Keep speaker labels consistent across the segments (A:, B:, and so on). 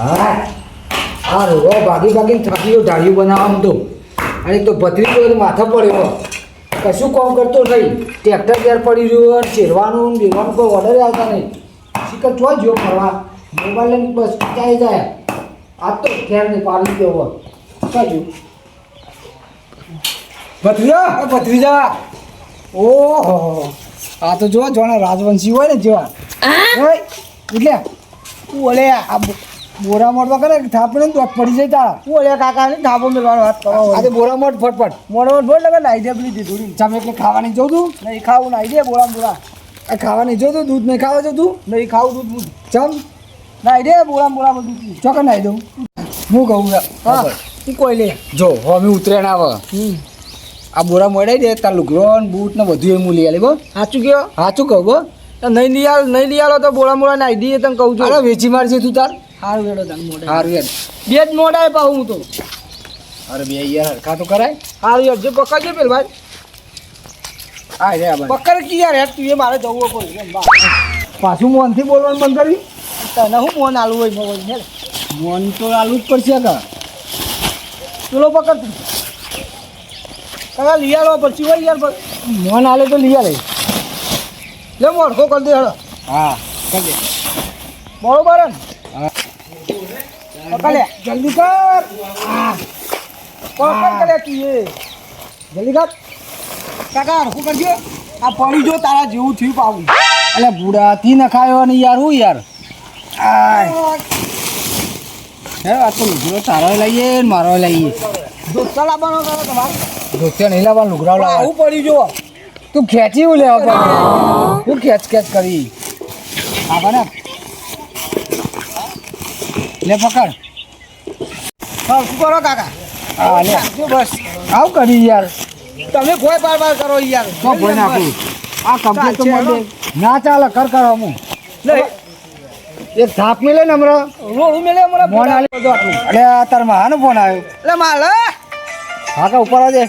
A: હા આ રો ભાગી ભાગીને થાકીઓ ઢાળીઓ બનાવવાનું તો અને તો ભત્રીજો તો માથા પડ્યો કશું કામ કરતો નહીં ટ્રેક્ટર ત્યાં પડી રહ્યું શેરવાનું બેરવાનું કોઈ ઓર્ડર આવતા નહીં શીખર ચોઈ જો ફરવા મોબાઈલ લઈને બસ ચાલી જાય આ તો ખેર નહીં પાડી દેવો ચાલ્યું ભત્રીજા ઓહો આ તો જો જોણે રાજવંશી હોય ને જેવા એટલે ઓલે આ બોરા મોડવા કરે થાપડે ને દોટ પડી જાય તારા ઓલે કાકા ને થાપો મેળવાનો હાથ કરો આજે બોરા મોડ ફટફટ મોડ લગે નાઈ દે પેલી દીધું ચમ એટલે ખાવાની જોઉં તું નહીં ખાવું નાઈ દે બોરા આ ખાવાની જોઉં તું દૂધ નહીં ખાવા જતું નહીં ખાવું દૂધ ચમ નાઈ દે બોરા બધું ચોક્કસ નાઈ દઉં હું કહું હા તું કોઈ લે જો હવે ઉતરેણ આવે આ બોરા મોડાઈ દે તાર લુગરો ને બૂટ ને બધું એમ લઈ આલે બો સાચું કયો સાચું કહું બો નહીં લઈ આલો તો બોરા નાઈ દઈએ તને કહું છું અરે વેચી મારશે તું તાર સારું વેડો તને મોડા સારું યાર બે જ મોડાય પાઉં હું તો અરે બે યાર હરખા તો કરાય સારું યાર જો પકડજો પેલ ભાઈ હા રે પકડ કી યાર તું એ મારે જવું પડે પાછું મોનથી બોલવાનું બંધ કરી તને હું મોન આલુ હોય ને મોન તો આલુ જ પડશે કે ચલો પકડ કાકા લઈ આલો પછી હોય યાર મોન આલે તો લઈ આલે લે મોડકો કરી દે હેડો હા કરી દે બરોબર ને હા પકડ લે જલ્દી કર હા પકડ કરે તું એ જલ્દી કર કાકા હરખું કરજો આ પડી જો તારા જેવું થયું પાવું એટલે બુડાથી નખાયો ને યાર હું યાર હે આ તો લુગડો તારો લઈએ ને મારો લઈએ દોસ્તા લાવવાનો કરો તમારે દોસ્તા નહીં લાવવાનું લુગડાઓ લાવવા આવું પડ્યું જો તું ખેંચી હું લેવા તું ખેંચ કરી હા ને લે પકડ હા શું કરો કાકા હા લે બસ આવું કરી યાર તમે કોઈ બાર કરો યાર તો કોઈ નાખું આ કમ્પ્લીટ તો મળે ના ચાલે કર હું નહીં એક થાપ મેલે ને હમણાં રોડું મેલે હમણાં ફોન આલે બધું આટલું એટલે આ તાર માનો ફોન આવ્યો એટલે માલ હા કા ઉપર આવજે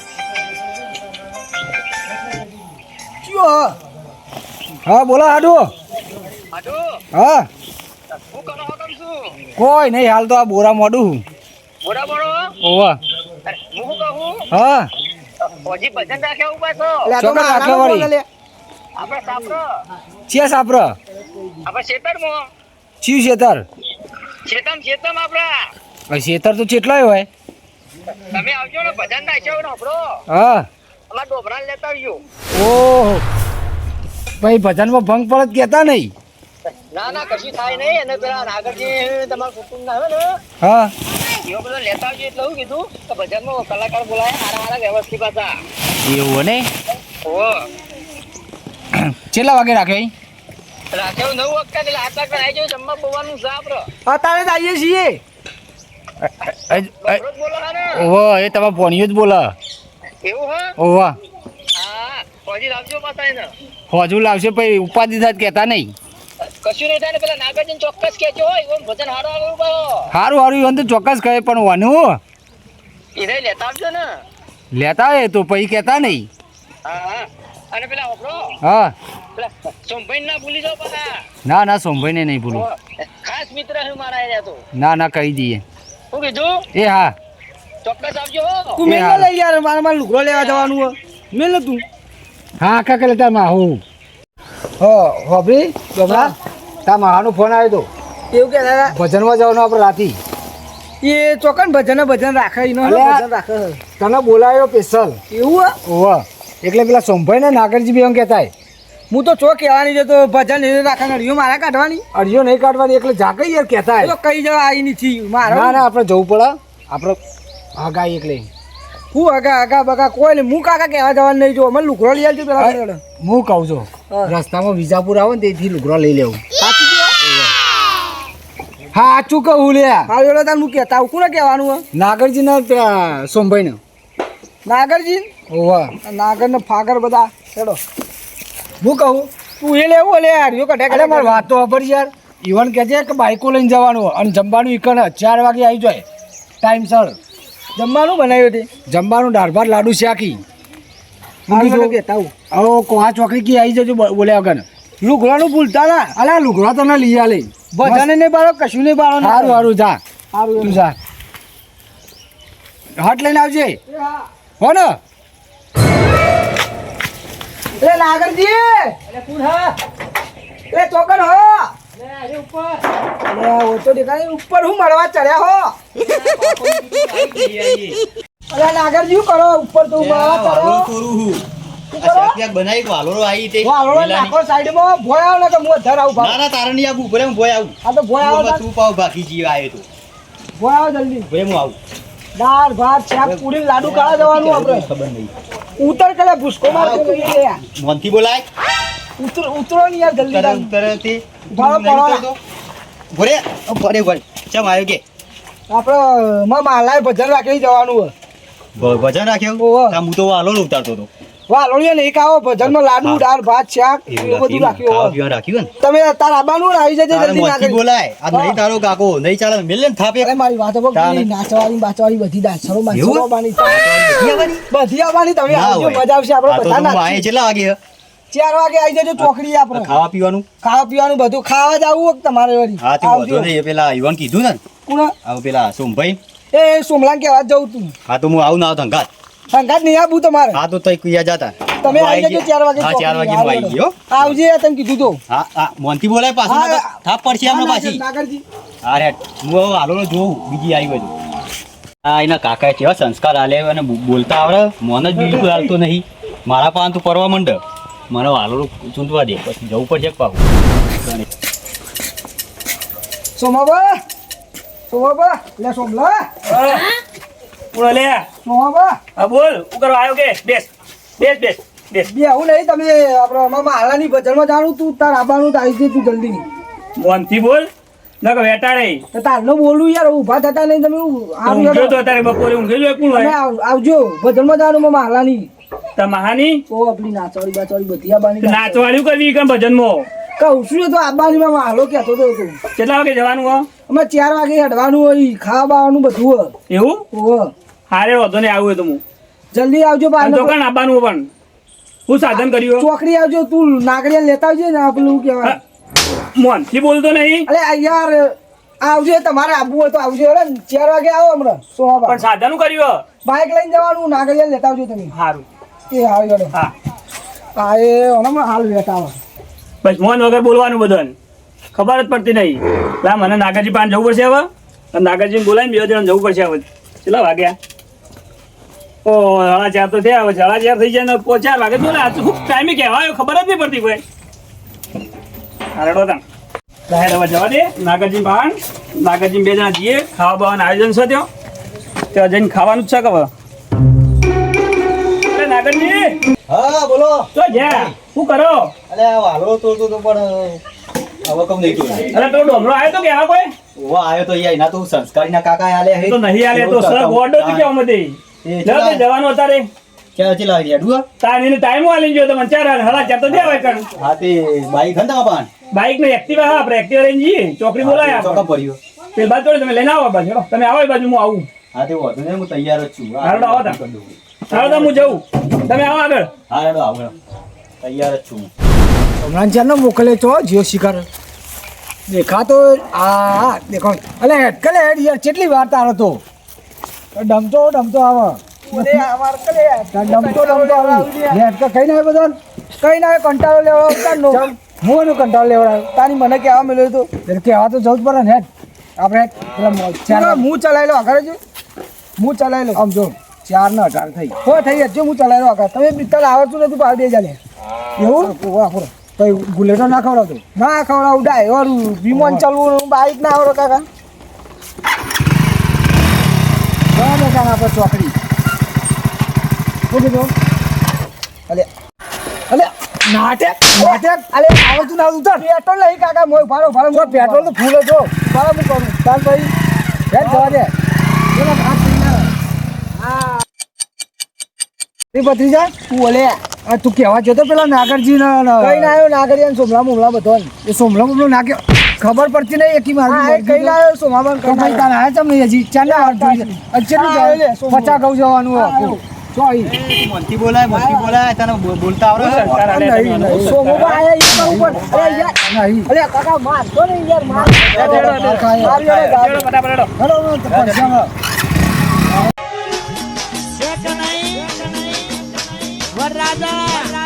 A: હા બોલો હાડુ હા કોઈ નહીં હાલ તો આ બોરા મોડું ઓવા હા
B: ઓજી ભજન રાખ્યા ઉભા છો
A: ચોકર રાખવા વાળી
B: આપણે સાપરો
A: છે સાપરો
B: આપણે શેતરમાં
A: ચીવ શેતર
B: શેતમ આપડા
A: શેતર તો કેટલાય હોય
B: તમે આવજો ને ભજન રાખ્યા ને આપણો
A: હા
B: અમાર ડોબરા લેતા આવજો
A: ઓહો ભાઈ ભજનમાં ભંગ પડત કહેતા નહીં
B: ના કશું થાય નહીં અને પેલા નાગરજી તમારા કુટુંબ ના આવે ને
A: હા
B: એવો બધો લેતા આવજો એટલે એવું કીધું કે ભજનમાં કલાકાર બોલાય હારા વ્યવસ્થિત પાછા
A: એવું ને
B: ઓ
A: કેટલા વાગે રાખે
B: રાખ્યો 9 વાગતા એટલે 8 વાગતા આવી જાવ જમવા બોવાનું છે આપડે
A: અત્યારે જ આવીએ છીએ
B: રોજ બોલો ને
A: ઓહો એ તમારા ભણિયો જ બોલે
B: એવું હા
A: ઓહો
B: હા પછી લાવજો પાછા એને
A: હજુ લાવશે પછી ઉપાધિ થાય કહેતા નહીં
B: કશું નહીં થાય ને પેલા નાગાર્જુન ચોક્કસ કહેજો હોય એમ ભજન હારો આવ્યું
A: સારું એવું તો ચોક્કસ કહે પણ વાનું
B: એને લેતા આવજો ને
A: લેતા હોય તો પછી કહેતા નહીં
B: હા અને પેલા ઓપરો
A: હા
B: પેલા સોમભાઈ ના ભૂલી જાવ પાછા
A: ના સોમભાઈને નહીં ભૂલું
B: ખાસ મિત્ર છે મારા એરિયા તો
A: ના કહી દઈએ
B: શું કીધું
A: એ હા
B: ચોક્કસ આવજો
A: તું મેલ લઈ યાર મારે લુગડો લેવા જવાનું હો મેલ તું હા કાકા લેતા માં હું હોબરી ડોબરા તા માનો ફોન આવ્યો તો એવું કે ભજનમાં જવાનું આપણે રાતી એ ચોકન ભજન રાખે ભજન રાખે તને બોલાયો સ્પેશિયલ એવું ઓવા એટલે પેલા સોમભાઈ ને નાગરજી બી એમ કહેતા હું તો ચો કહેવાની જતો ભજન રાખે અડિયો મારા કાઢવાની અડિયો નહીં કાઢવાની એટલે જાગે યાર કહેતા તો કઈ જવા આવી નથી મારા ના આપણે જવું પડે આપણે આગા એકલે હું આગા બગા કોઈ નહીં હું કાકા કહેવા જવાનું નહીં જો અમે લુગડો લઈ આવજો પેલા હું કહું છું રસ્તામાં વિજાપુર આવે ને તેથી લુગડો લઈ લેવું સાચું કહું લે હા તાર હું કહેતા હું કોને કહેવાનું નાગરજી ને સોમભાઈ ને નાગરજી ઓવા નાગર ને ફાગર બધા હેડો હું કહું તું એ લેવું લે યાર યો કઢે કઢે મારી વાત તો ખબર યાર ઈવન કહે છે કે બાઈકો લઈને જવાનું અને જમવાનું ઈકણ 4 વાગે આવી જાય ટાઈમસર જમવાનું બનાવ્યું તે જમવાનું દાળ ભાત લાડુ શાકી હું કહેતા હું હવે કોહા ચોકડી કી આવી જજો બોલ્યા વગર લુગડાનું ભૂલતા ના. અલા લુગડા તો ના લઈ આલે.
C: બધાને નહીં બાળો કશું નહીં બાળો
A: સારું સારું જા તું જા હટ લઈને આવજે હો ને
C: એ નાગરજી એ ચોકન હો ઓછો દેખાય ઉપર હું મળવા ચડ્યા હો અરે નાગરજી શું કરો ઉપર તો મળવા ચડ્યો
D: બનાવી વાલોરો આવી તે
C: વાળો નાખો સાઈડમાં ભોય આવ ને કે હું ધર આવું
D: ના ના તારે નહીં આવું ભલે હું ભોય આવું
C: આ તો ભોય આવો
D: તું પાવ બાકી જીવ આવ્યો તો
C: ભોય આવો જલ્દી
D: ભલે હું આવું
C: દાળ ભાત શાક પૂરી લાડુ કાળા જવાનું આપણે
D: ખબર નહીં
C: ઉતર કલે ભૂસકો માર કે લઈ લે
D: મોનથી બોલાય
C: ઉતરો ને યાર જલ્દી
D: તરત ઉતરે તે
C: ભાડો પડો.
D: ભરે ભરે ભરે ચમ આવ્યો કે
C: આપણે માલાય ભજન રાખી જવાનું હોય
D: ભજન રાખ્યો
C: ઓહો.
D: તા હું તો વાલોર ઉતારતો હતો
C: વાલોળિયા નહીં ખાવો ભજનમાં લાડુ દાળ ભાત શાક એવું બધું રાખ્યું હોય
D: પીવા રાખ્યું ને
C: તમે તાર આબાનું ને આવી જજે
D: તારે
C: જલ્દી
D: મોનથી
C: નાગર
D: બોલાય આ નહીં તારો કાકો નહીં ચાલે મેલ ને થાપે
C: અરે મારી વાતો બહુ
D: તાને.
C: નાચવાળી બાચવાળી બધી દાસરો
D: એવું?
C: માચરો બાની બધી આવવાની તમે
D: ના
C: આવજો
D: હોય.
C: મજા આવશે આપણે
D: આ તો
C: બધા
D: તું આયે
C: નાચીએ.
D: કેટલા વાગે
C: 4 વાગે આવી જજો ચોકડી આપણે
D: ખાવા પીવાનું
C: ખાવા પીવાનું બધું ખાવા જ આવવું હોય કે તમારે વળી
D: હા તે
C: આવજો.
D: વધુ નહીં એ પેલા ઈવન કીધું ને
C: કોણ?
D: આવ પેલા સોમભાઈ
C: એ સોમલાન કેવા જવું તું
D: હા તો હું આવું ના આવતો અંગાત
C: સંગાત નહીં આવું તમારે
D: હા તો તઈ કુયા જતા
C: તમે આવી જજો 4 વાગે
D: હા 4 વાગે હું આવી ગયો
C: આવજે તમે કીધું તો
D: હા હા મોનથી બોલાય પાછું
C: હા,
D: નકર થાપ પડશે હમણાં પાછી
C: નાગરજી
D: હા રે હું હવે હાલો જોઉં બીજી આવી બધું હા એના કાકાએ કેવા સંસ્કાર આલે અને બોલતા આવડે મોન જ બિલકુલ હાલતો નહીં મારા પાન તો પરવા માંડ મને હાલો ચૂંટવા દે પછી જવું પડશે પાછું
C: સોમાબા સોમાબા લે સોમલા
E: બોલે
C: સોમાબા
E: હા બોલ શું કરવા આવ્યો કે બેસ બેસ બેસ બેસ
C: બે આવું નહીં તમે આપણે માલાની ભજનમાં જાણું તું તાર આબાનું તો આવી જઈ તું જલ્દી
E: મોનથી બોલ નકર વેટાડે
C: તો તારનો બોલું યાર ઊભા થતા નહીં તમે
E: ઊંઘ્યો તો અત્યારે બપોરે ઊંઘી જો કોણ હોય
C: આવજો ભજનમાં જાણું માલાની
E: તમાહાની
C: ઓ આપણી નાચવાળી બાચવાળી બધી આબાની
E: નાચવાળ્યું કરવી કેમ ભજનમાં
C: કહું છું તો આબાની માં હાલો કહેતો હતો તું
E: કેટલા વાગે જવાનું હો
C: અમે 4 વાગે હડવાનું હોય ખાવા બાવાનું બધું હોય
E: એવું
C: ઓહો.
E: હારે વાંધો નહીં આવું હોય તો હું
C: જલ્દી આવજો
E: અને
C: બહાર
E: દુકાન આવવાનું પણ હું સાધન કર્યું
C: ચોકડી આવજો તું નાગરિયા લેતા આવજે ને પેલું કહેવાય
E: મોનથી બોલતો નહીં
C: અરે આ યાર આવજો તમારે આવવું હોય તો આવજો અરે 4 વાગે આવો હમણાં સોમવાર
E: પણ સાધન કર્યું
C: બાઇક લઈને જવાનું નાગરિયા લેતા આવજો તમે
E: સારું
C: એ હાલ ગયો
E: હા
C: હા એ હમણાં હાલ બેઠા આવે
E: બસ મોન વગર બોલવાનું બધાને ખબર જ પડતી નહીં લા મને નાગાજી પાન જવું પડશે હવે અને નાગાજીને બોલાવીને 2 જણ જવું પડશે હવે કેટલા વાગ્યા ઓ 4:30 તો થયા હવે 4:30 થઈ જાય ને 4 વાગે બોલે આ ખૂબ ટાઈમે કહેવાય ખબર જ નહીં પડતી કોઈ હારડો તા સાહેબ હવે જવા દે નાગાજી પાન નાગાજી 2 જણા જઈએ ખાવા બાવાનું આયોજન છે ત્યાં જઈને ખાવાનું જ છે કે હવે એટલે નાગરજી
D: હા બોલો
E: તો જ્યાં શું કરો
D: અલે હાલો તો પણ હવે કમ નહીં તું
E: અરે તો ડોમરો આવ્યો તો કે આ કોઈ
D: ઓવા આવ્યો તો અહીંયા એના તો સંસ્કારીના કાકા આલે હે
E: તો નહીં આલે તો સર ગોડો તો કેવા મતે લે જવાનું અત્યારે
D: ક્યાં ચલા રેડુઆ
E: તારીને ટાઈમ આલી ગયો તો મને 4 હલા 4 તો દેવાય કણ
D: હા તે બાઈક હંતા પાન
E: બાઈક ને એક્ટિવા હા આપણે એક્ટિવા લઈને જઈએ ચોકડી બોલાય
D: ચોકા
E: આપણે
D: પડ્યો
E: તે બાજુ તમે લઈને આવો બાજુ હેડો. તમે આવો એ બાજુ હું આવું
D: હા તે વધુ નહીં હું તૈયાર જ છું
E: હાલો, આવો તા. હાલો તો હું જઉં તમે આવો આગળ
D: હા હેડો આવો તૈયાર જ છું હું.
C: હમણાં ચાલો મોકલે તો જીઓ શિકાર દેખાતો આ દેખો અલે હેડકલે હેડ યાર કેટલી વાર તારો તો ડમતો આવે ડમતો આવે હેડકા કઈ ના બધા કઈ ના કંટાળો લેવડાવ તારનો હું એનો કંટાળો લેવડાવ તારી મને કહેવા મળ્યો તો કહેવા તો જવું જ પડે ને હેડ આપણે પેલા હું ચલાવી લો આગળ જો હું ચલાવી લો આમ જો 4:18 થઈ હો થઈ જ જો હું ચલાવી લો આગળ તમે પિત્તળ આવડતું નથી પાડી દે જાલે એવું આપણો તો ગુલેટો ના ખવડાવતો ના ખવડાવ ડ્રાઈવર વિમાન ચાલવું બાઈક ના આવડો કાકા બરાબર કાકા આપણે ચોકડી શું કીધું અલે અલે નાટક અલે આવડતું ના ઉતર પેટ્રોલ નહીં કાકા મોય ભાડો પેટ્રોલ તો ફૂલ છો બરાબર હું કરું તાર ભાઈ હેડ જવા દે એના હાથ હા એ ભત્રીજા તું ઓલે આ તું કહેવા જતો પેલા નાગરજી કઈ ના આવ્યો નાગરિયા સોમલા મોમલા બધો એ સોમલા મોમલો નાખ્યો ખબર પડતી નહીં એકી મારી કઈ ના આવ્યો સોમાબા કઈ તાર આયા ચમ નહીં હજી ચાલ ના વાર જોઈ અચ્છા 50 ઘઉં જવાનું
A: ચો અહીં.
D: મનથી બોલાય તને બોલતા આવડે છે?
E: સંસ્કાર આલે
A: નહીં,
E: તમે
A: નહીં.
C: સોમોબા આયા ઈ પર ઉપર. અરે યાર.
A: નહીં.
C: અરે કાકા મારતો ને યાર માર.
E: હેડો, ફટાફટ હેડો.
A: હેલો, પરસ્યા.
F: વરરાજા